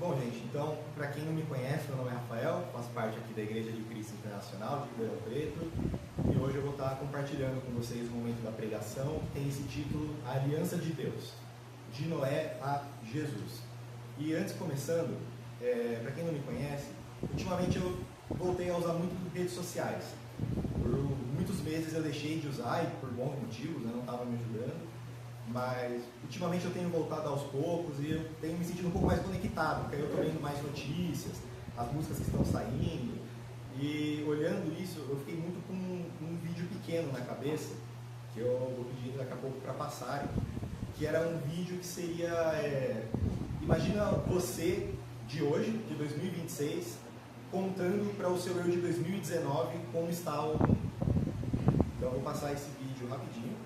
Bom, gente, então, para quem não me conhece, meu nome é Rafael, faço parte aqui da Igreja de Cristo Internacional de Ribeirão Preto, e hoje eu vou estar compartilhando com vocês o momento da pregação, que tem esse título, A Aliança de Deus, de Noé a Jesus. E antes, começando, para quem não me conhece, ultimamente eu voltei a usar muito redes sociais. Por muitos meses eu deixei de usar, e por bons motivos, não estava me ajudando. Mas ultimamente eu tenho voltado aos poucos e eu tenho me sentido um pouco mais conectado, porque aí eu estou vendo mais notícias, as músicas que estão saindo, e olhando isso eu fiquei muito com um vídeo pequeno na cabeça, que eu vou pedir daqui a pouco para passarem, que era um vídeo que seria, imagina você de hoje, de 2026, contando para o seu eu de 2019 como está o mundo. Então eu vou passar esse vídeo rapidinho.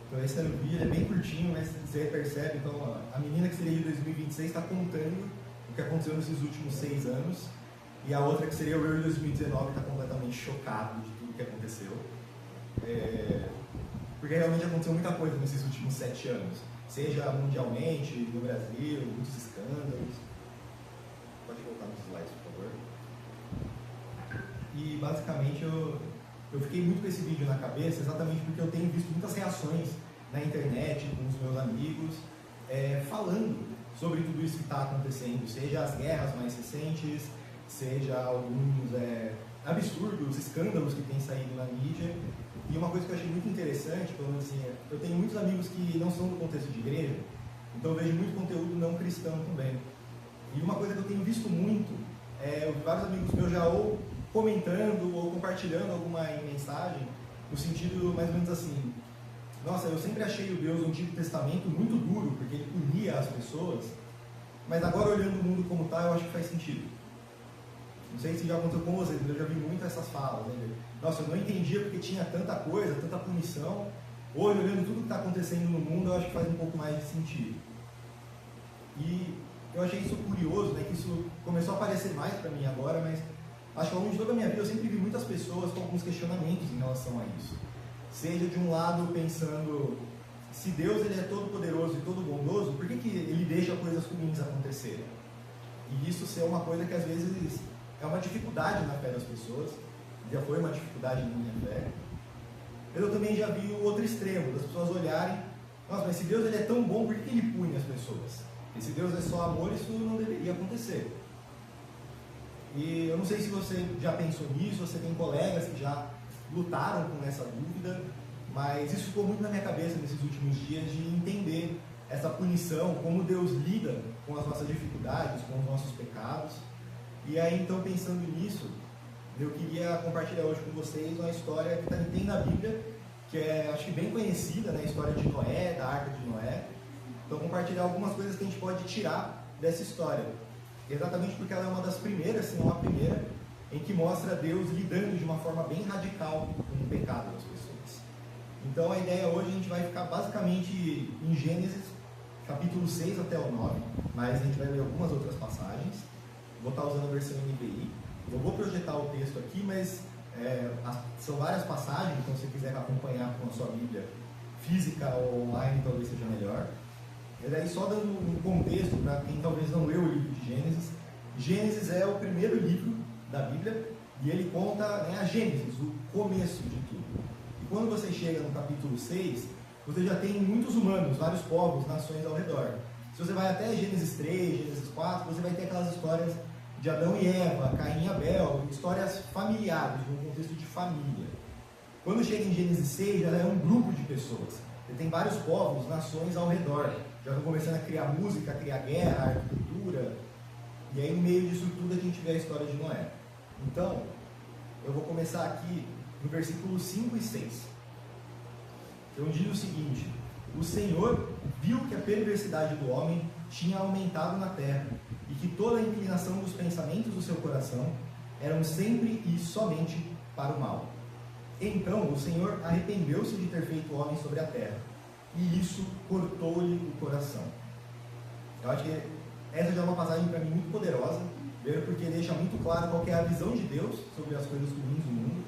Então esse era o vídeo, é bem curtinho, mas você percebe, então a menina que seria de 2026 está contando o que aconteceu nesses últimos 6 anos, e a outra que seria o eu de 2019 está completamente chocado de tudo que aconteceu, porque realmente aconteceu muita coisa nesses últimos 7 anos, seja mundialmente, no Brasil, muitos escândalos. Pode voltar nos slides, por favor. E basicamente eu fiquei muito com esse vídeo na cabeça exatamente porque eu tenho visto muitas reações na internet com os meus amigos falando sobre tudo isso que está acontecendo, seja as guerras mais recentes, seja alguns absurdos, escândalos que têm saído na mídia. E uma coisa que eu achei muito interessante, pelo menos assim, eu tenho muitos amigos que não são do contexto de igreja, então eu vejo muito conteúdo não cristão também. E uma coisa que eu tenho visto muito vários amigos meus já ou comentando ou compartilhando alguma mensagem no sentido mais ou menos assim: nossa, eu sempre achei o Deus do Antigo Testamento muito duro porque ele punia as pessoas, mas agora olhando o mundo como está, eu acho que faz sentido. Não sei se já aconteceu com vocês, mas eu já vi muito essas falas, né? Nossa, eu não entendia porque tinha tanta coisa, tanta punição. Hoje, olhando tudo que está acontecendo no mundo, eu acho que faz um pouco mais de sentido. E eu achei isso curioso, né? Que isso começou a aparecer mais para mim agora, mas acho que ao longo de toda a minha vida eu sempre vi muitas pessoas com alguns questionamentos em relação a isso. Seja de um lado pensando, se Deus ele é todo poderoso e todo bondoso, por que ele deixa coisas ruins acontecerem? E isso ser uma coisa que às vezes é uma dificuldade na fé das pessoas, já foi uma dificuldade na minha fé. Eu também já vi o outro extremo, das pessoas olharem, nossa, mas se Deus ele é tão bom, por que ele pune as pessoas? E se Deus é só amor, isso não deveria acontecer. E eu não sei se você já pensou nisso, você tem colegas que já lutaram com essa dúvida, mas isso ficou muito na minha cabeça nesses últimos dias de entender essa punição, como Deus lida com as nossas dificuldades, com os nossos pecados. E aí, então, pensando nisso, eu queria compartilhar hoje com vocês uma história que tem na Bíblia, que é, acho que bem conhecida, né? A história de Noé, da Arca de Noé. Então, compartilhar algumas coisas que a gente pode tirar dessa história. Exatamente porque ela é uma das primeiras, se não a primeira, em que mostra Deus lidando de uma forma bem radical com o pecado das pessoas. Então, a ideia hoje, a gente vai ficar basicamente em Gênesis, capítulo 6 até o 9, mas a gente vai ler algumas outras passagens. Vou estar usando a versão NVI. Eu vou projetar o texto aqui, mas são várias passagens, então se você quiser acompanhar com a sua Bíblia física ou online, talvez seja melhor. E daí, só dando um contexto para quem talvez não leu o livro de Gênesis. Gênesis é o primeiro livro da Bíblia e ele conta a Gênesis, o começo de tudo. E quando você chega no capítulo 6, você já tem muitos humanos, vários povos, nações ao redor. Se você vai até Gênesis 3, Gênesis 4, você vai ter aquelas histórias de Adão e Eva, Caim e Abel, histórias familiares, num contexto de família. Quando chega em Gênesis 6, já é um grupo de pessoas. Você tem vários povos, nações ao redor. Já estão começando a criar música, a criar guerra, arquitetura. E aí, no meio disso tudo, a gente vê a história de Noé. Então, eu vou começar aqui no versículo 5 e 6. Então diz o seguinte: o Senhor viu que a perversidade do homem tinha aumentado na terra, e que toda a inclinação dos pensamentos do seu coração eram sempre e somente para o mal. Então o Senhor arrependeu-se de ter feito o homem sobre a terra, e isso cortou-lhe o coração. Eu acho que essa já é uma passagem para mim muito poderosa, porque deixa muito claro qual que é a visão de Deus sobre as coisas ruins do mundo.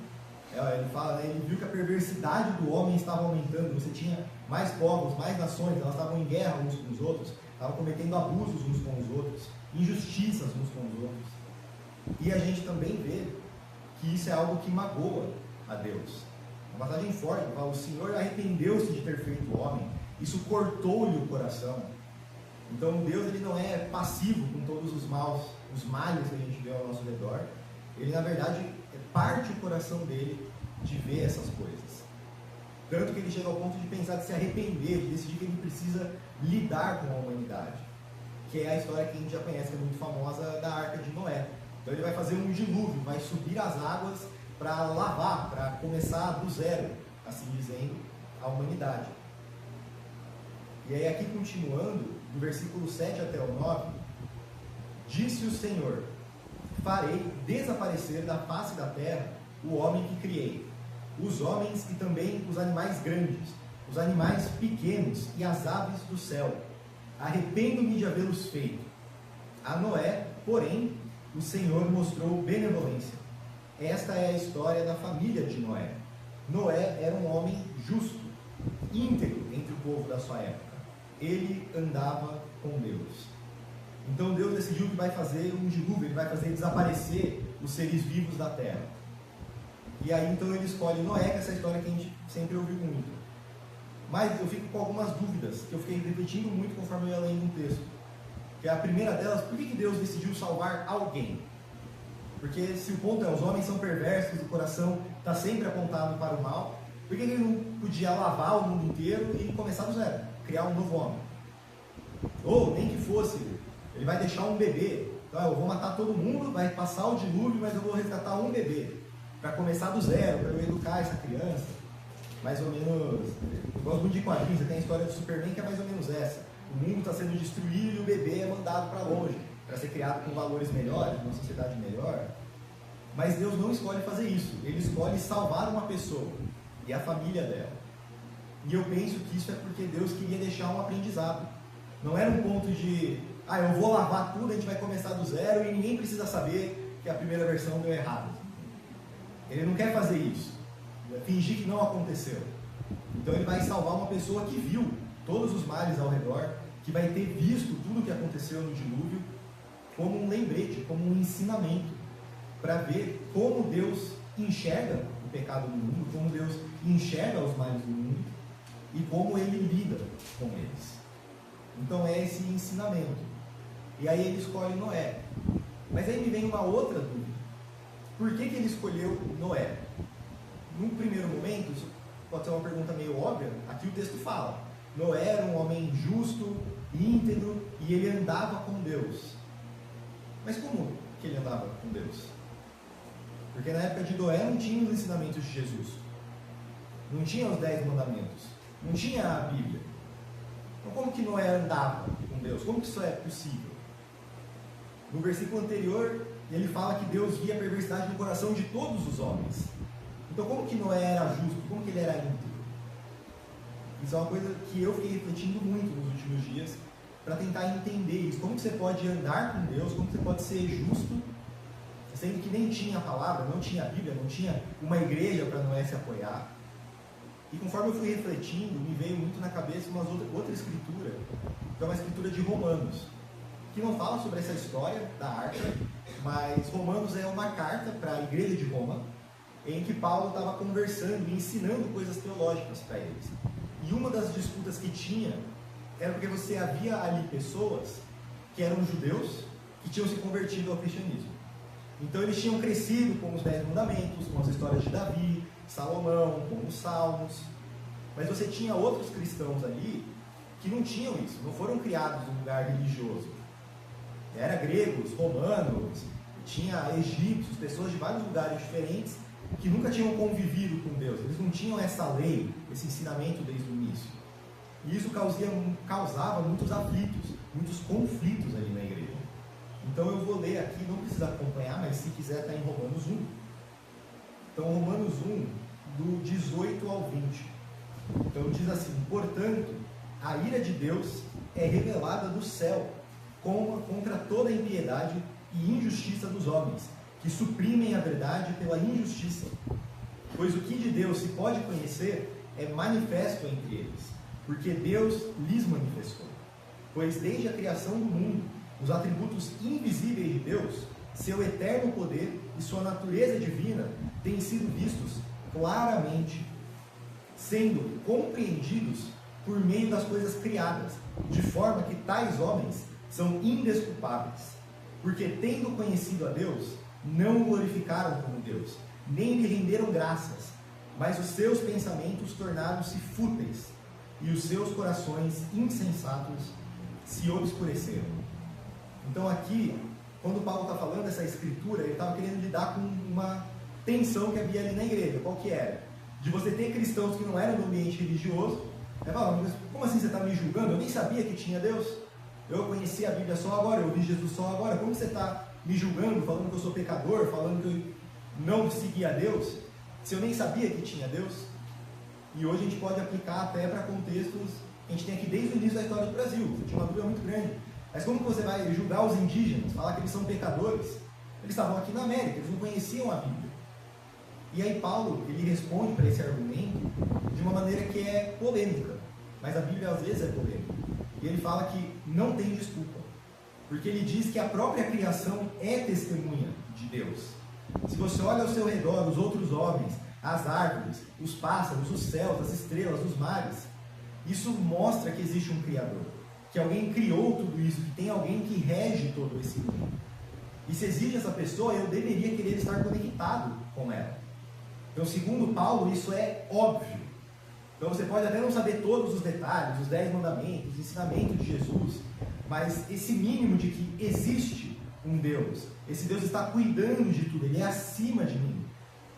Ele fala, né, ele viu que a perversidade do homem estava aumentando, você tinha mais povos, mais nações, elas estavam em guerra uns com os outros, estavam cometendo abusos uns com os outros, injustiças uns com os outros. E a gente também vê que isso é algo que magoa a Deus. Uma passagem forte, fala, o Senhor arrependeu-se de ter feito o homem, isso cortou-lhe o coração. Então Deus, ele não é passivo com todos os males que a gente vê ao nosso redor. Ele, na verdade, parte o coração dele de ver essas coisas. Tanto que ele chega ao ponto de pensar, de se arrepender, de decidir que ele precisa lidar com a humanidade. Que é a história que a gente já conhece, que é muito famosa, da Arca de Noé. Então ele vai fazer um dilúvio, vai subir as águas para lavar, para começar do zero, assim dizendo, a humanidade. E aí aqui continuando, do versículo 7 até o 9, disse o Senhor, farei desaparecer da face da terra o homem que criei, os homens e também os animais grandes, os animais pequenos e as aves do céu. Arrependo-me de havê-los feito. A Noé, porém, o Senhor mostrou benevolência. Esta é a história da família de Noé. Noé era um homem justo, íntegro entre o povo da sua época. Ele andava com Deus. Então Deus decidiu que vai fazer um dilúvio, ele vai fazer desaparecer os seres vivos da terra. E aí então ele escolhe Noé, que é essa história que a gente sempre ouviu muito. Mas eu fico com algumas dúvidas, que eu fiquei repetindo muito conforme eu ia lendo um texto. Que a primeira delas, por que Deus decidiu salvar alguém? Porque se o ponto é, os homens são perversos, o coração está sempre apontado para o mal, por que ele não podia lavar o mundo inteiro e começar do zero, criar um novo homem? Ou, nem que fosse, ele vai deixar um bebê, então eu vou matar todo mundo, vai passar o dilúvio, mas eu vou resgatar um bebê, para começar do zero, para eu educar essa criança. Mais ou menos, eu gosto muito de quadrinhos, você tem a história do Superman que é mais ou menos essa. O mundo está sendo destruído e o bebê é mandado para longe, para ser criado com valores melhores, uma sociedade melhor. Mas Deus não escolhe fazer isso, ele escolhe salvar uma pessoa e a família dela. E eu penso que isso é porque Deus queria deixar um aprendizado. Não era um ponto de, eu vou lavar tudo, a gente vai começar do zero e ninguém precisa saber que a primeira versão deu errado. Ele não quer fazer isso, fingir que não aconteceu. Então ele vai salvar uma pessoa que viu todos os males ao redor, que vai ter visto tudo o que aconteceu no dilúvio, como um lembrete, como um ensinamento, para ver como Deus enxerga o pecado do mundo, como Deus enxerga os males do mundo e como ele lida com eles. Então é esse ensinamento. E aí ele escolhe Noé. Mas aí me vem uma outra dúvida. Por que ele escolheu Noé? Num primeiro momento, isso pode ser uma pergunta meio óbvia, aqui o texto fala, Noé era um homem justo, íntegro, e ele andava com Deus. Mas como que ele andava com Deus? Porque na época de Noé não tinha os ensinamentos de Jesus, não tinha os 10 mandamentos, não tinha a Bíblia. Então como que Noé andava com Deus? Como que isso é possível? No versículo anterior, ele fala que Deus via a perversidade no coração de todos os homens. Então como que Noé era justo? Como que ele era íntegro? Isso é uma coisa que eu fiquei refletindo muito nos últimos dias, para tentar entender isso. Como que você pode andar com Deus, como que você pode ser justo, sendo que nem tinha a palavra, não tinha a Bíblia, não tinha uma igreja para Noé se apoiar. E conforme eu fui refletindo, me veio muito na cabeça uma outra escritura, que é uma escritura de Romanos, que não fala sobre essa história da arca, mas Romanos é uma carta para a igreja de Roma, em que Paulo estava conversando e ensinando coisas teológicas para eles. E uma das disputas que tinha era porque você havia ali pessoas que eram judeus que tinham se convertido ao cristianismo. Então eles tinham crescido com os 10 mandamentos, com as histórias de Davi, Salomão, com os salmos. Mas você tinha outros cristãos ali que não tinham isso, não foram criados num lugar religioso. Era gregos, romanos, tinha egípcios, pessoas de vários lugares diferentes que nunca tinham convivido com Deus. Eles não tinham essa lei, esse ensinamento desde o início. E isso causava muitos aflitos, muitos conflitos ali na igreja. Então eu vou ler aqui, não precisa acompanhar, mas se quiser está em Romanos 1. Então Romanos 1, do 18 ao 20. Então diz assim: portanto, a ira de Deus é revelada do céu contra toda a impiedade e injustiça dos homens, que suprimem a verdade pela injustiça. Pois o que de Deus se pode conhecer é manifesto entre eles, porque Deus lhes manifestou. Pois desde a criação do mundo, os atributos invisíveis de Deus, seu eterno poder e sua natureza divina têm sido vistos claramente, sendo compreendidos por meio das coisas criadas, de forma que tais homens são indesculpáveis, porque tendo conhecido a Deus, não o glorificaram como Deus, nem lhe renderam graças, mas os seus pensamentos tornaram-se fúteis, e os seus corações insensatos se obscureceram. Então aqui, quando Paulo está falando dessa escritura, ele estava querendo lidar com uma tensão que havia ali na igreja. Qual que era? De você ter cristãos que não eram do ambiente religioso, falando, como assim você está me julgando? Eu nem sabia que tinha Deus. Eu conheci a Bíblia só agora, eu vi Jesus só agora. Como você está me julgando, falando que eu sou pecador, falando que eu não segui a Deus, se eu nem sabia que tinha Deus? E hoje a gente pode aplicar até para contextos que a gente tem aqui desde o início da história do Brasil. Você tinha uma dúvida muito grande. Mas como que você vai julgar os indígenas, falar que eles são pecadores? Eles estavam aqui na América, eles não conheciam a Bíblia. E aí Paulo, ele responde para esse argumento de uma maneira que é polêmica, mas a Bíblia às vezes é polêmica. E ele fala que não tem desculpa, porque ele diz que a própria criação é testemunha de Deus. Se você olha ao seu redor, os outros homens, as árvores, os pássaros, os céus, as estrelas, os mares, isso mostra que existe um Criador, que alguém criou tudo isso, que tem alguém que rege todo esse mundo. E se existe essa pessoa, eu deveria querer estar conectado com ela. Então, segundo Paulo, isso é óbvio. Então você pode até não saber todos os detalhes, os 10 mandamentos, os ensinamentos de Jesus, mas esse mínimo de que existe um Deus, esse Deus está cuidando de tudo, Ele é acima de mim,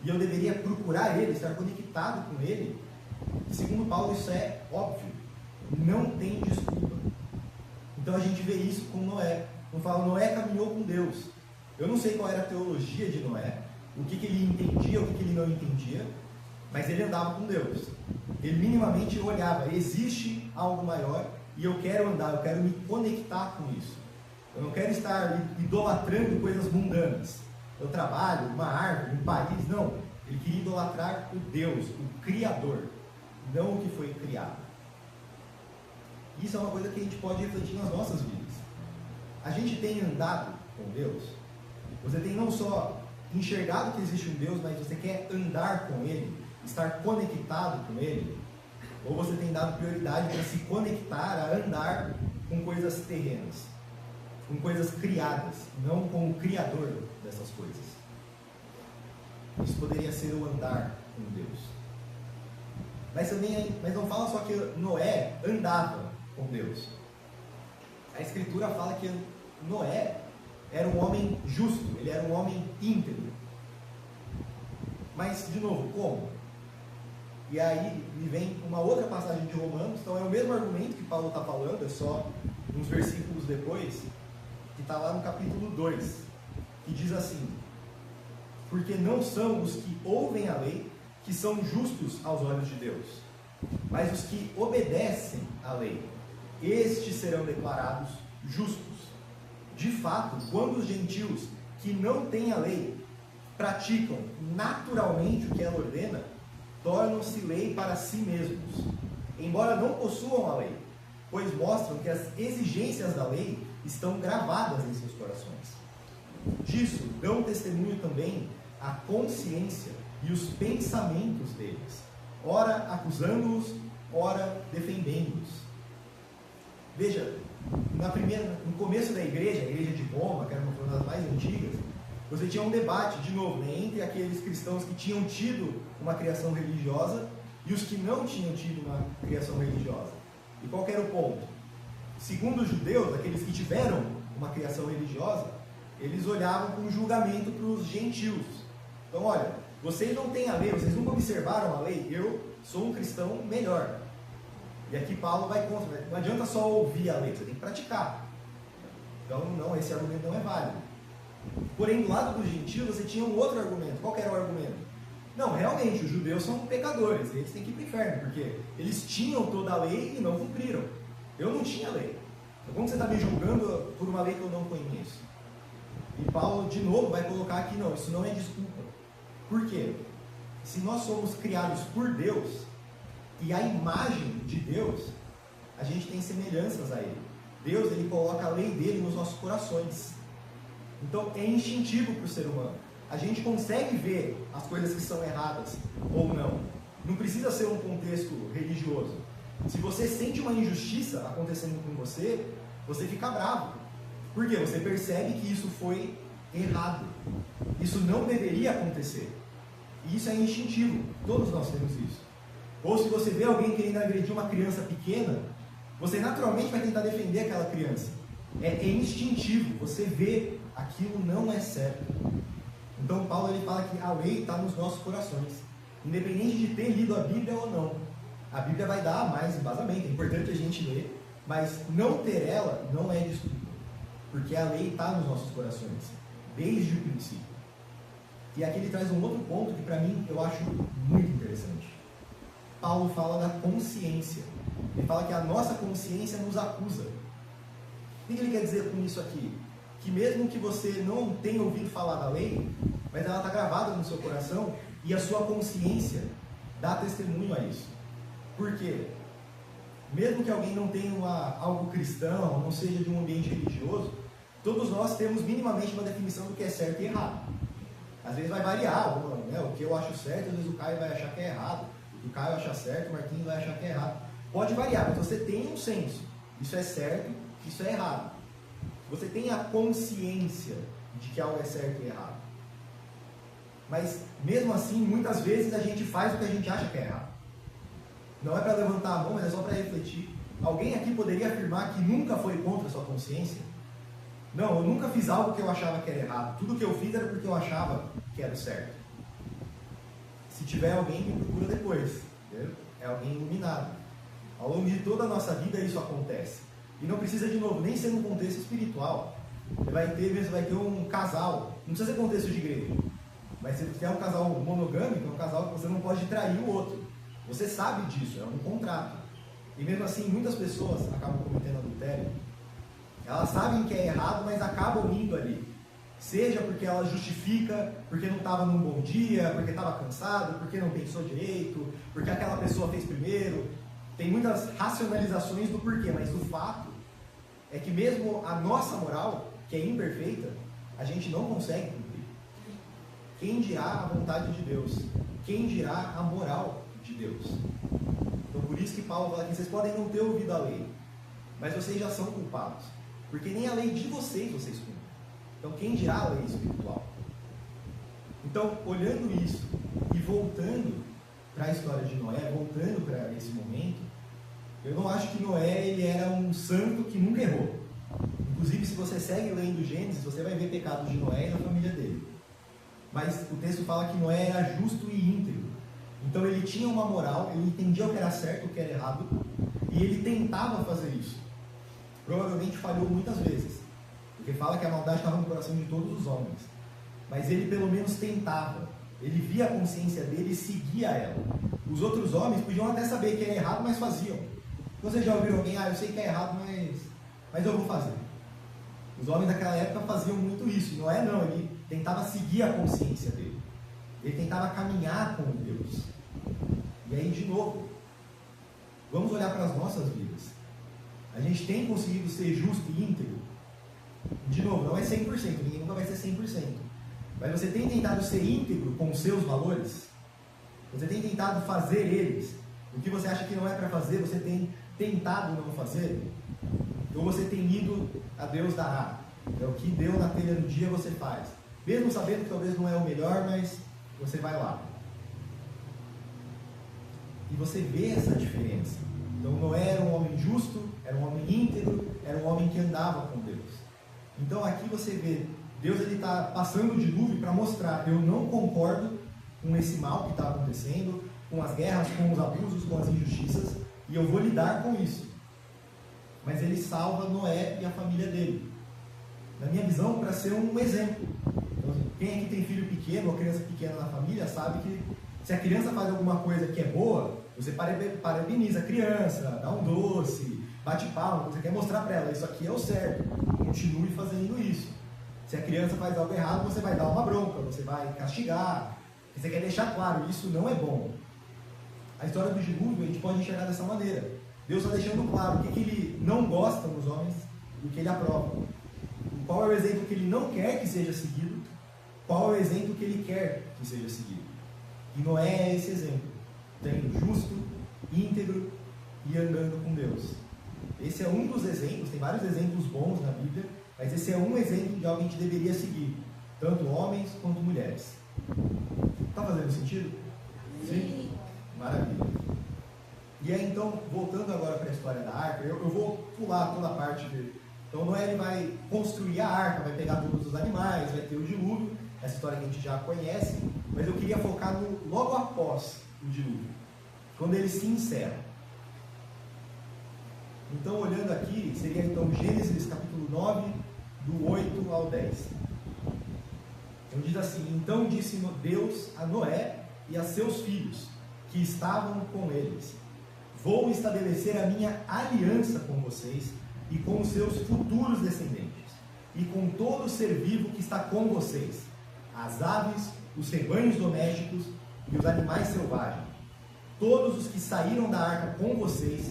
e eu deveria procurar Ele, estar conectado com Ele. Segundo Paulo, isso é óbvio, não tem desculpa. Então a gente vê isso com Noé. Não fala, Noé caminhou com Deus. Eu não sei qual era a teologia de Noé, o que ele entendia, o que ele não entendia, mas ele andava com Deus. Ele minimamente olhava, existe algo maior e eu quero andar, eu quero me conectar com isso. Eu não quero estar idolatrando coisas mundanas. Eu trabalho, uma árvore, um país, não. Ele queria idolatrar o Deus, o Criador, não o que foi criado. Isso é uma coisa que a gente pode refletir nas nossas vidas. A gente tem andado com Deus? Você tem não só enxergado que existe um Deus, mas você quer andar com Ele, estar conectado com Ele? Ou você tem dado prioridade para se conectar, a andar com coisas terrenas, com coisas criadas, não com o Criador dessas coisas? Isso poderia ser o andar com Deus. Mas não fala só que Noé andava com Deus. A Escritura fala que Noé era um homem justo, ele era um homem íntegro. Mas, de novo, como? E aí me vem uma outra passagem de Romanos, então é o mesmo argumento que Paulo está falando, é só uns versículos depois, que está lá no capítulo 2, que diz assim: porque não são os que ouvem a lei que são justos aos olhos de Deus, mas os que obedecem à lei, estes serão declarados justos. De fato, quando os gentios que não têm a lei praticam naturalmente o que ela ordena, tornam-se lei para si mesmos, embora não possuam a lei, pois mostram que as exigências da lei estão gravadas em seus corações. Disso dão testemunho também a consciência e os pensamentos deles, ora acusando-os, ora defendendo-os. Veja, no começo da igreja, a igreja de Roma, que era uma das mais antigas, você tinha um debate, de novo, entre aqueles cristãos que tinham tido uma criação religiosa e os que não tinham tido uma criação religiosa. E qual que era o ponto? Segundo os judeus, aqueles que tiveram uma criação religiosa, eles olhavam com julgamento para os gentios. Então, olha, vocês não têm a lei, vocês nunca observaram a lei, eu sou um cristão melhor. E aqui Paulo vai contra, não adianta só ouvir a lei, você tem que praticar. Então, não, esse argumento não é válido. Porém, do lado dos gentios, você tinha um outro argumento. Qual que era o argumento? Não, realmente, os judeus são pecadores, eles têm que ir para o inferno, porque eles tinham toda a lei e não cumpriram. Eu não tinha lei. Então, como você está me julgando por uma lei que eu não conheço? E Paulo, de novo, vai colocar aqui, não, isso não é desculpa. Por quê? Se nós somos criados por Deus, e a imagem de Deus, a gente tem semelhanças a Ele. Deus, Ele coloca a lei dele nos nossos corações. Então, é instintivo para o ser humano. A gente consegue ver as coisas que são erradas ou não. Não precisa ser um contexto religioso. Se você sente uma injustiça acontecendo com você, você fica bravo. Por quê? Você percebe que isso foi errado. Isso não deveria acontecer. E isso é instintivo. Todos nós temos isso. Ou se você vê alguém querendo agredir uma criança pequena, você naturalmente vai tentar defender aquela criança. É instintivo. Você vê aquilo não é certo. Então Paulo ele fala que a lei está nos nossos corações. Independente de ter lido a Bíblia ou não. A Bíblia vai dar mais embasamento. É importante a gente ler. Mas não ter ela não é desculpa. Porque a lei está nos nossos corações. Desde o princípio. E aqui ele traz um outro ponto que para mim eu acho muito interessante. Paulo fala da consciência. Ele fala que a nossa consciência nos acusa. O que ele quer dizer com isso aqui? Que mesmo que você não tenha ouvido falar da lei, mas ela está gravada no seu coração e a sua consciência dá testemunho a isso. Por quê? Mesmo que alguém não tenha algo cristão, não seja de um ambiente religioso, todos nós temos minimamente uma definição do que é certo e errado. Às vezes vai variar, né? O que eu acho certo, às vezes o Caio vai achar que é errado, o Caio acha certo, o Marquinhos vai achar que é errado. Pode variar, mas você tem um senso. Isso é certo, isso é errado. Você tem a consciência de que algo é certo e errado. Mas, mesmo assim, muitas vezes a gente faz o que a gente acha que é errado. Não é para levantar a mão, mas é só para refletir. Alguém aqui poderia afirmar que nunca foi contra a sua consciência? Não, eu nunca fiz algo que eu achava que era errado. Tudo que eu fiz era porque eu achava que era certo. Se tiver alguém, me procura depois. Entendeu? É alguém iluminado. Ao longo de toda a nossa vida isso acontece. E não precisa, de novo, nem ser num contexto espiritual. Você vai ter um casal. Não precisa ser contexto de igreja. Mas se você é um casal monogâmico, é um casal que você não pode trair o outro. Você sabe disso, é um contrato. E mesmo assim, muitas pessoas acabam cometendo adultério. Elas sabem que é errado, mas acabam indo ali. Seja porque ela justifica, porque não estava num bom dia, porque estava cansado, porque não pensou direito, porque aquela pessoa fez primeiro. Tem muitas racionalizações do porquê, mas o fato é que mesmo a nossa moral, que é imperfeita, a gente não consegue cumprir. Quem dirá a vontade de Deus? Quem dirá a moral de Deus? Então por isso que Paulo fala que vocês podem não ter ouvido a lei, mas vocês já são culpados, porque nem a lei de vocês cumprem. Então quem dirá a lei espiritual? Então, olhando isso e voltando para a história de Noé, voltando para esse momento, eu não acho que Noé ele era um santo que nunca errou. Inclusive, se você segue lendo Gênesis, você vai ver pecados de Noé e da família dele. Mas o texto fala que Noé era justo e íntegro. Então ele tinha uma moral, ele entendia o que era certo, o que era errado, e ele tentava fazer isso. Provavelmente falhou muitas vezes, porque fala que a maldade estava no coração de todos os homens. Mas ele pelo menos tentava. Ele via a consciência dele e seguia ela. Os outros homens podiam até saber que era errado, mas faziam. Vocês já ouviram alguém, eu sei que é errado, mas eu vou fazer. Os homens daquela época faziam muito isso. E Noé não, ele tentava seguir a consciência dele. Ele tentava caminhar com Deus. E aí, de novo, vamos olhar para as nossas vidas. A gente tem conseguido ser justo e íntegro? De novo, não é 100%, ninguém nunca vai ser 100%. Mas você tem tentado ser íntegro com os seus valores? Você tem tentado fazer eles? O que você acha que não é para fazer, você tem tentado não fazer? Ou você tem ido a Deus dará? É o que deu na telha do dia, você faz. Mesmo sabendo que talvez não é o melhor, mas você vai lá. E você vê essa diferença. Então Noé era um homem justo, era um homem íntegro, era um homem que andava com Deus. Então aqui você vê, Deus está passando o dilúvio para mostrar, eu não concordo com esse mal que está acontecendo, com as guerras, com os abusos, com as injustiças, e eu vou lidar com isso. Mas ele salva Noé e a família dele. Na minha visão, para ser um exemplo. Então, quem aqui tem filho pequeno ou criança pequena na família sabe que se a criança faz alguma coisa que é boa, você parabeniza a criança, dá um doce, bate palma, você quer mostrar para ela, isso aqui é o certo, continue fazendo isso. Se a criança faz algo errado, você vai dar uma bronca, você vai castigar, você quer deixar claro, isso não é bom. A história do dilúvio a gente pode enxergar dessa maneira. Deus está deixando claro o que ele não gosta nos homens e o que ele aprova. Qual é o exemplo que ele não quer que seja seguido, qual é o exemplo que ele quer que seja seguido. E Noé é esse exemplo, justo, íntegro e andando com Deus. Esse é um dos exemplos, tem vários exemplos bons na Bíblia, mas esse é um exemplo de alguém que deveria seguir, tanto homens quanto mulheres. Está fazendo sentido? Sim? Maravilha. E aí então, voltando agora para a história da arca, eu vou pular toda a parte de... Então Noé ele vai construir a arca, vai pegar todos os animais, vai ter o dilúvio, essa história que a gente já conhece, mas eu queria focar no logo após o dilúvio, quando ele se encerra. Então, olhando aqui, seria então Gênesis capítulo 9, do 8 ao 10. Então diz assim: então disse Deus a Noé e a seus filhos, que estavam com eles: vou estabelecer a minha aliança com vocês e com os seus futuros descendentes, e com todo ser vivo que está com vocês, as aves, os rebanhos domésticos e os animais selvagens, todos os que saíram da arca com vocês,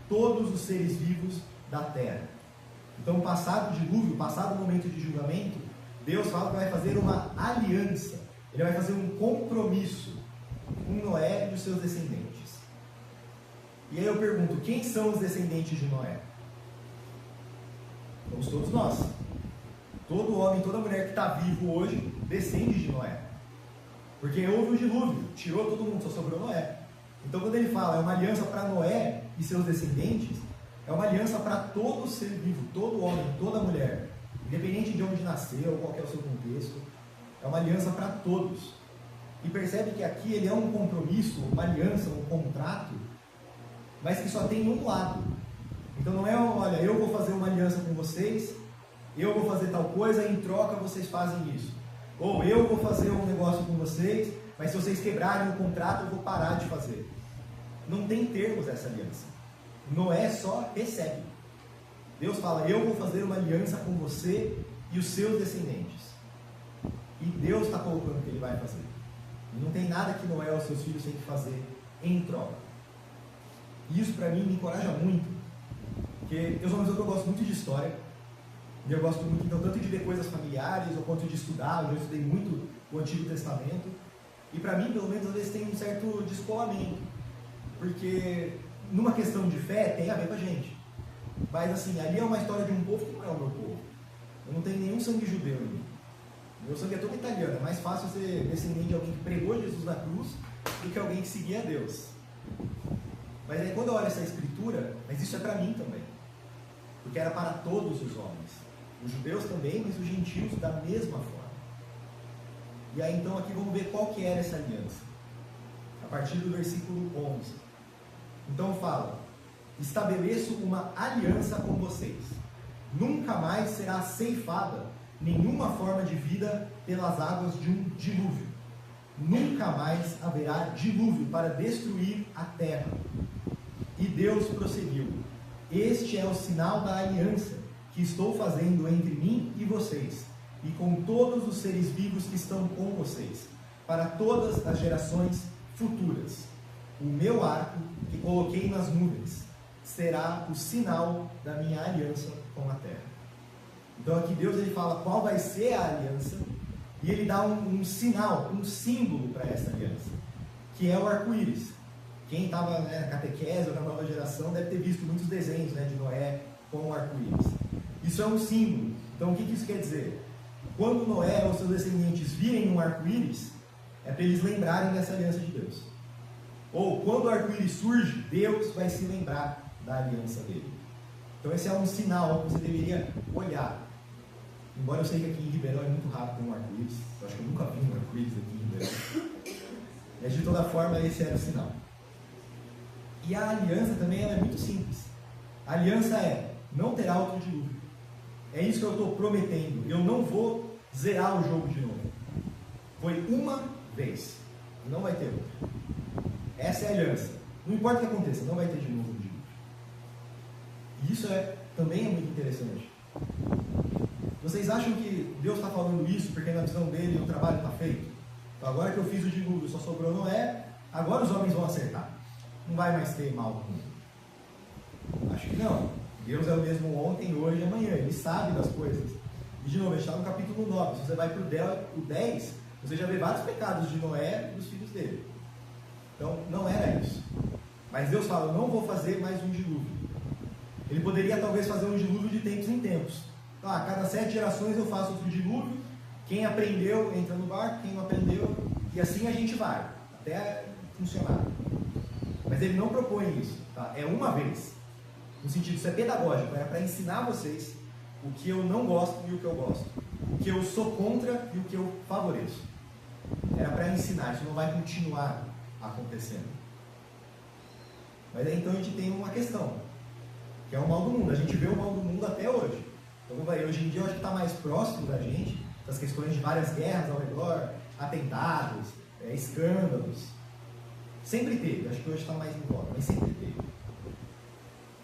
todos os seres vivos da terra. Então, passado o dilúvio, passado o momento de julgamento, Deus fala que vai fazer uma aliança, ele vai fazer um compromisso com Noé e os seus descendentes. E aí eu pergunto, quem são os descendentes de Noé? Somos todos nós. Todo homem, toda mulher que está vivo hoje, descende de Noé. Porque houve o dilúvio, tirou todo mundo, só sobrou Noé. Então quando ele fala, é uma aliança para Noé e seus descendentes, é uma aliança para todo ser vivo, todo homem, toda mulher, independente de onde nasceu, qual que é o seu contexto, é uma aliança para todos. E percebe que aqui ele é um compromisso, uma aliança, um contrato, mas que só tem um lado. Então não é, olha, eu vou fazer uma aliança com vocês, eu vou fazer tal coisa, em troca vocês fazem isso. Ou eu vou fazer um negócio com vocês, mas se vocês quebrarem o contrato, eu vou parar de fazer. Não tem termos essa aliança. Noé só recebe. Deus fala, eu vou fazer uma aliança com você e os seus descendentes. E Deus está colocando o que ele vai fazer. E não tem nada que Noé ou seus filhos têm que fazer em troca. E isso para mim me encoraja muito. Porque eu sou uma pessoa que eu gosto muito de história. E eu gosto muito, então, tanto de ver coisas familiares, ou quanto de estudar. Eu já estudei muito o Antigo Testamento. E para mim, pelo menos, às vezes tem um certo descolamento. Porque numa questão de fé, tem a ver com a gente. Mas assim, ali é uma história de um povo que não é o meu povo. Eu não tenho nenhum sangue judeu em mim. Meu sangue é todo italiano. É mais fácil ser descendente de alguém que pregou Jesus na cruz do que alguém que seguia a Deus. Mas aí quando eu olho essa escritura, mas isso é para mim também. Porque era para todos os homens. Os judeus também, mas os gentios da mesma forma. E aí então aqui vamos ver qual que era essa aliança. A partir do versículo 11. Então fala: estabeleço uma aliança com vocês. Nunca mais será ceifada nenhuma forma de vida pelas águas de um dilúvio. Nunca mais haverá dilúvio para destruir a terra. E Deus prosseguiu: este é o sinal da aliança que estou fazendo entre mim e vocês, e com todos os seres vivos que estão com vocês, para todas as gerações futuras. O meu arco, que coloquei nas nuvens, será o sinal da minha aliança com a terra. Então aqui Deus ele fala qual vai ser a aliança, e ele dá um sinal, um símbolo para essa aliança, que é o arco-íris. Quem estava na catequese ou na nova geração deve ter visto muitos desenhos de Noé com o arco-íris. Isso é um símbolo. Então o que isso quer dizer? Quando Noé ou seus descendentes virem um arco-íris, é para eles lembrarem dessa aliança de Deus. Ou quando o arco-íris surge, Deus vai se lembrar da aliança dele. Então esse é um sinal que você deveria olhar. Embora eu sei que aqui em Ribeirão é muito rápido ter um arco-íris. Eu acho que eu nunca vi um arco-íris aqui em Ribeirão. Mas de toda forma esse era o sinal. E a aliança também ela é muito simples. A aliança é: não terá outro dilúvio. É isso que eu estou prometendo. Eu não vou zerar o jogo de novo. Foi uma vez. Não vai ter outra. Essa é a aliança. Não importa o que aconteça, não vai ter de novo o dilúvio. Isso também é muito interessante. Vocês acham que Deus está falando isso porque na visão dele o trabalho está feito? Então agora que eu fiz o dilúvio, só sobrou Noé, agora os homens vão acertar. Não vai mais ter mal no mundo. Acho que não. Deus é o mesmo ontem, hoje e amanhã. Ele sabe das coisas. E de novo, a gente está no capítulo 9. Se você vai para o 10, você já vê vários pecados de Noé e dos filhos dele. Então, não era isso. Mas Deus fala, eu não vou fazer mais um dilúvio. Ele poderia talvez fazer um dilúvio de tempos em tempos. Então, a cada 7 gerações eu faço outro dilúvio. Quem aprendeu entra no barco, quem não aprendeu, e assim a gente vai, até funcionar. Mas ele não propõe isso, tá? É uma vez. No sentido, isso é pedagógico, é para ensinar vocês o que eu não gosto e o que eu gosto. O que eu sou contra e o que eu favoreço. Era para ensinar, isso não vai continuar acontecendo. Mas aí então a gente tem uma questão, que é o mal do mundo. A gente vê o mal do mundo até hoje. Então, hoje em dia eu acho que está mais próximo da gente, das questões de várias guerras ao redor, atentados, escândalos. Sempre teve, acho que hoje está mais em voga, mas sempre teve.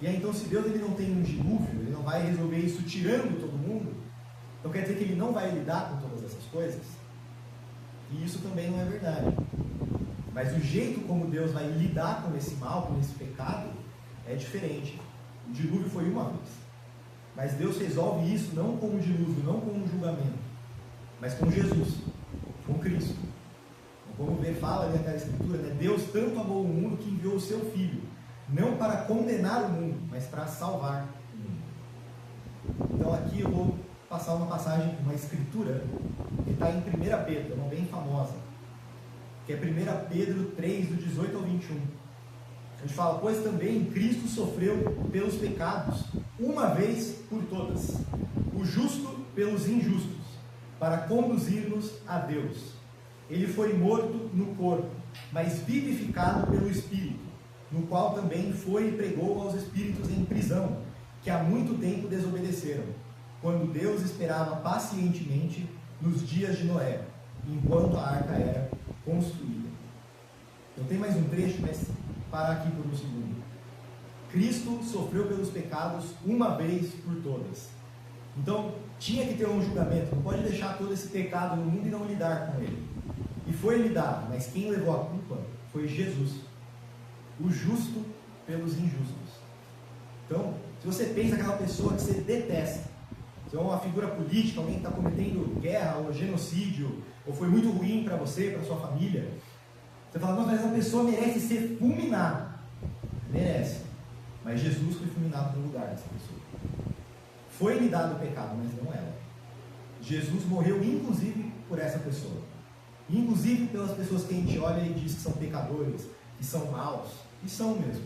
E aí então, se Deus ele não tem um dilúvio, ele não vai resolver isso tirando todo mundo, então quer dizer que ele não vai lidar com todas essas coisas? E isso também não é verdade. Mas o jeito como Deus vai lidar com esse mal, com esse pecado, é diferente. O dilúvio foi uma vez. Mas Deus resolve isso não com um dilúvio, não com um julgamento, mas com Jesus, com Cristo. Como fala ali naquela escritura, né? Deus tanto amou o mundo que enviou o seu Filho, não para condenar o mundo, mas para salvar o mundo. Então aqui eu vou passar uma passagem, uma escritura, que está em 1 Pedro, uma bem famosa, que é 1 Pedro 3, do 18 ao 21. A gente fala, pois também Cristo sofreu pelos pecados, uma vez por todas, o justo pelos injustos, para conduzir-nos a Deus. Ele foi morto no corpo, mas vivificado pelo Espírito, no qual também foi e pregou aos espíritos em prisão, que há muito tempo desobedeceram, quando Deus esperava pacientemente nos dias de Noé, enquanto a arca era construída. Eu tenho mais um trecho, mas parar aqui por um segundo. Cristo sofreu pelos pecados uma vez por todas. Então, tinha que ter um julgamento, não pode deixar todo esse pecado no mundo e não lidar com ele. E foi lidado, mas quem levou a culpa foi Jesus, o justo pelos injustos. Então, se você pensa aquela pessoa que você detesta, se é uma figura política, alguém que está cometendo guerra ou genocídio, ou foi muito ruim para você, para sua família, você fala, nossa, mas essa pessoa merece ser fulminada. Merece. Mas Jesus foi fulminado no lugar dessa pessoa. Foi lhe dado o pecado, mas não ela. Jesus morreu inclusive por essa pessoa. Inclusive pelas pessoas que a gente olha e diz que são pecadores, que são maus, e são mesmo.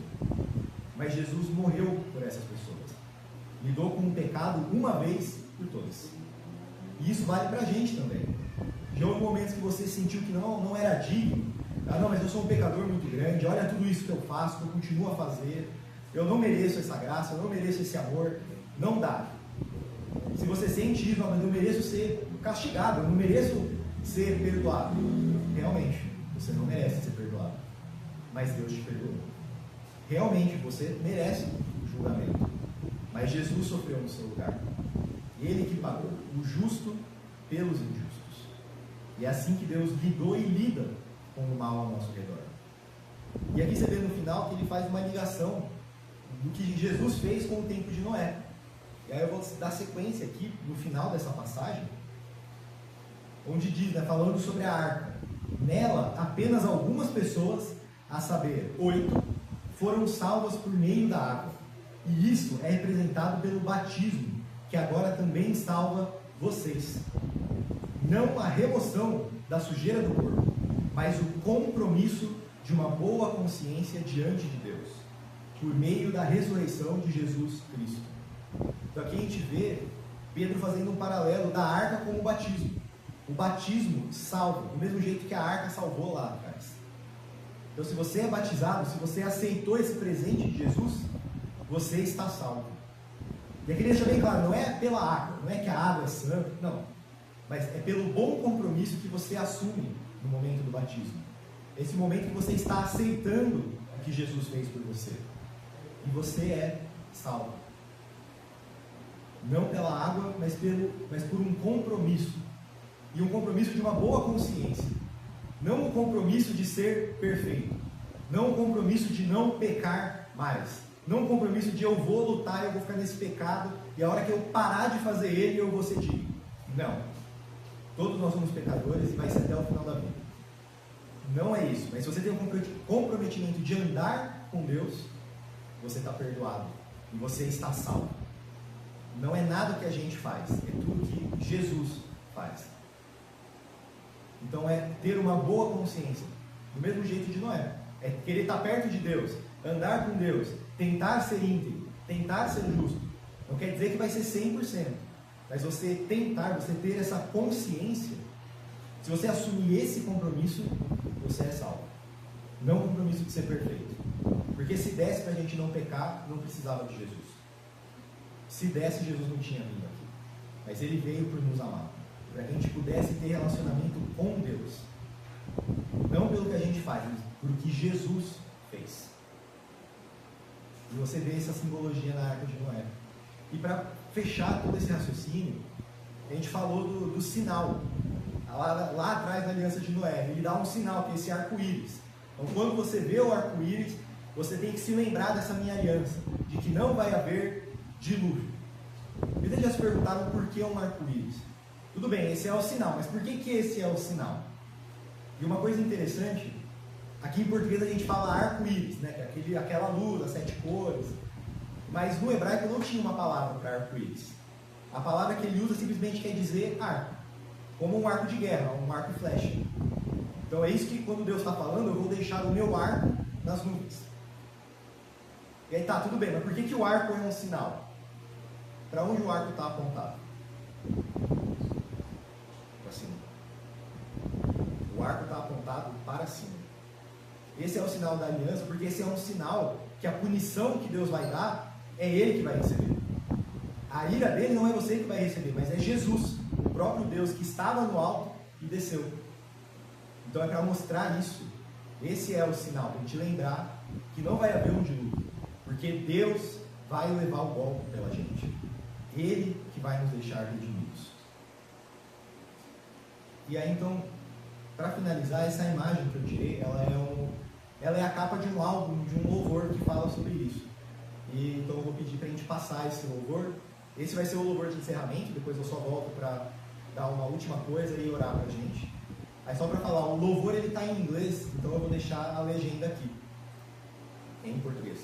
Mas Jesus morreu por essas pessoas. Lidou com o pecado uma vez por todas. E isso vale para a gente também. Já houve momentos que você sentiu que não era digno. Ah, não, mas eu sou um pecador muito grande, olha tudo isso que eu faço, que eu continuo a fazer. Eu não mereço essa graça, eu não mereço esse amor. Não dá. Se você sente isso, mas eu mereço ser castigado, eu não mereço ser perdoado. Realmente, você não merece ser perdoado. Mas Deus te perdoou. Realmente, você merece o julgamento. Mas Jesus sofreu no seu lugar. Ele que pagou, o justo pelos injustos. E é assim que Deus lidou e lida com o mal ao nosso redor. E aqui você vê no final que ele faz uma ligação do que Jesus fez com o tempo de Noé. E aí eu vou dar sequência aqui, no final dessa passagem, onde diz, né, falando sobre a arca. Nela, apenas algumas pessoas, a saber, 8, foram salvas por meio da água. E isso é representado pelo batismo, que agora também salva vocês. Não a remoção da sujeira do corpo, mas o compromisso de uma boa consciência diante de Deus, por meio da ressurreição de Jesus Cristo. Então aqui a gente vê Pedro fazendo um paralelo da arca com o batismo. O batismo salva, do mesmo jeito que a arca salvou lá atrás. Então se você é batizado, se você aceitou esse presente de Jesus, você está salvo. E aqui deixa bem claro, não é pela água, não é que a água é santa, não. Mas é pelo bom compromisso que você assume no momento do batismo. Esse momento que você está aceitando o que Jesus fez por você. E você é salvo. Não pela água, mas por um compromisso. E um compromisso de uma boa consciência. Não o compromisso de ser perfeito. Não o compromisso de não pecar mais. Não o compromisso de eu vou lutar, eu vou ficar nesse pecado, e a hora que eu parar de fazer ele, eu vou ser digno. Não. Todos nós somos pecadores e vai ser até o final da vida. Não é isso. Mas se você tem um comprometimento de andar com Deus, você está perdoado. E você está salvo. Não é nada que a gente faz. É tudo que Jesus faz. Então é ter uma boa consciência. Do mesmo jeito de Noé. É querer estar perto de Deus. Andar com Deus. Tentar ser íntegro. Tentar ser justo. Não quer dizer que vai ser 100%. Mas você tentar, você ter essa consciência. Se você assumir esse compromisso, você é salvo. Não o compromisso de ser perfeito. Porque se desse para a gente não pecar, não precisava de Jesus. Se desse, Jesus não tinha vindo aqui. Mas Ele veio por nos amar. Para que a gente pudesse ter relacionamento com Deus. Não pelo que a gente faz, mas pelo que Jesus fez. E você vê essa simbologia na Arca de Noé. E para fechar todo esse raciocínio, a gente falou do sinal. Lá atrás da aliança de Noé, ele dá um sinal, que é esse arco-íris. Então quando você vê o arco-íris, você tem que se lembrar dessa minha aliança, de que não vai haver dilúvio. Vocês já se perguntaram por que um arco-íris? Tudo bem, esse é o sinal, mas por que esse é o sinal? E uma coisa interessante, aqui em português a gente fala arco-íris, né? Que é aquela luz, as 7 cores. Mas no hebraico não tinha uma palavra para arco-íris. A palavra que ele usa simplesmente quer dizer arco. Como um arco de guerra, um arco e flecha. Então é isso que quando Deus está falando, eu vou deixar o meu arco nas nuvens. E aí tá, tudo bem, mas por que o arco é um sinal? Para onde o arco está apontado? Para cima. O arco está apontado para cima. Esse é o sinal da aliança, porque esse é um sinal que a punição que Deus vai dar, é Ele que vai receber. A ira dele não é você que vai receber, mas é Jesus, o próprio Deus que estava no alto e desceu. Então é para mostrar isso. Esse é o sinal, para a gente lembrar que não vai haver um dilúvio, porque Deus vai levar o golpe pela gente. Ele que vai nos deixar redimidos. E aí então, para finalizar, essa imagem que eu tirei, ela é a capa de um álbum, de um louvor que fala sobre isso. E então eu vou pedir para a gente passar esse louvor. Esse vai ser o louvor de encerramento, depois eu só volto para dar uma última coisa e orar para a gente. Aí só para falar, o louvor ele está em inglês, então eu vou deixar a legenda aqui, em português.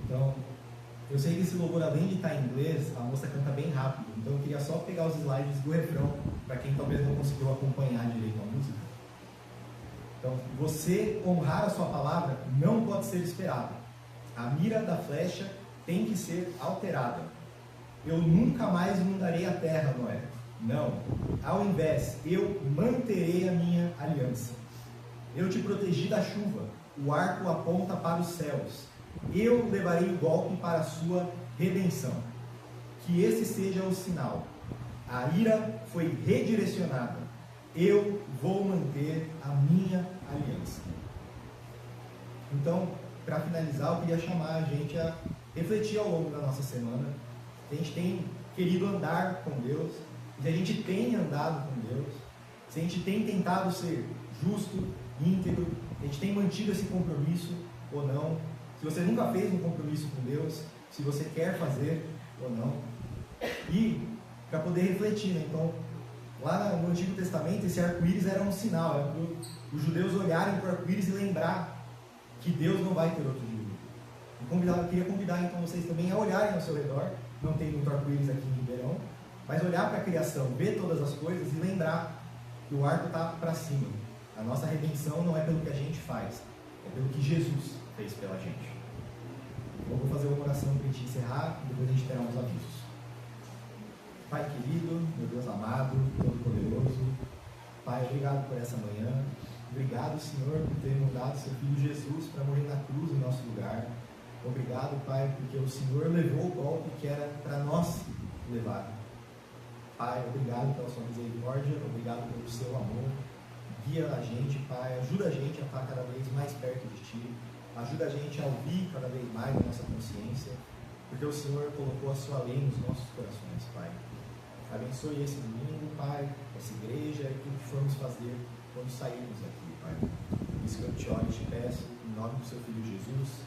Então, eu sei que esse louvor, além de estar em inglês, a moça canta bem rápido. Então, eu queria só pegar os slides do refrão, para quem talvez não conseguiu acompanhar direito a música. Então, você honrar a sua palavra não pode ser esperado. A mira da flecha tem que ser alterada. Eu nunca mais inundarei a terra, Noé. Não. Ao invés, eu manterei a minha aliança. Eu te protegi da chuva. O arco aponta para os céus. Eu levarei o golpe para a sua redenção. Que esse seja o sinal. A ira foi redirecionada. Eu vou manter a minha aliança. Então, para finalizar, eu queria chamar a gente a refletir ao longo da nossa semana. Se a gente tem querido andar com Deus, se a gente tem andado com Deus, se a gente tem tentado ser justo, íntegro, se a gente tem mantido esse compromisso ou não. Se você nunca fez um compromisso com Deus, se você quer fazer ou não. E para poder refletir, né? Então, lá no Antigo Testamento, esse arco-íris era um sinal, era para os judeus olharem para o arco-íris e lembrar que Deus não vai ter outro dilúvio. Eu queria convidar então vocês também a olharem ao seu redor, não tem muito arco-íris aqui em Ribeirão, mas olhar para a criação, ver todas as coisas e lembrar que o arco está para cima. A nossa redenção não é pelo que a gente faz, é pelo que Jesus fez pela gente. Eu vou fazer uma oração para a gente encerrar e depois a gente terá uns avisos. Pai querido, meu Deus amado, todo-poderoso, Pai, obrigado por essa manhã. Obrigado, Senhor, por ter mandado seu Filho Jesus para morrer na cruz em nosso lugar. Obrigado, Pai, porque o Senhor levou o golpe que era para nós levar. Pai, obrigado pela sua misericórdia, obrigado pelo seu amor. Guia a gente, Pai, ajuda a gente a estar cada vez mais perto de Ti. Ajuda a gente a ouvir cada vez mais a nossa consciência, porque o Senhor colocou a sua lei nos nossos corações, Pai. Abençoe esse domingo, Pai, essa igreja e tudo que formos fazer quando sairmos aqui, Pai. Isso que eu te oro e te peço, em nome do seu Filho Jesus.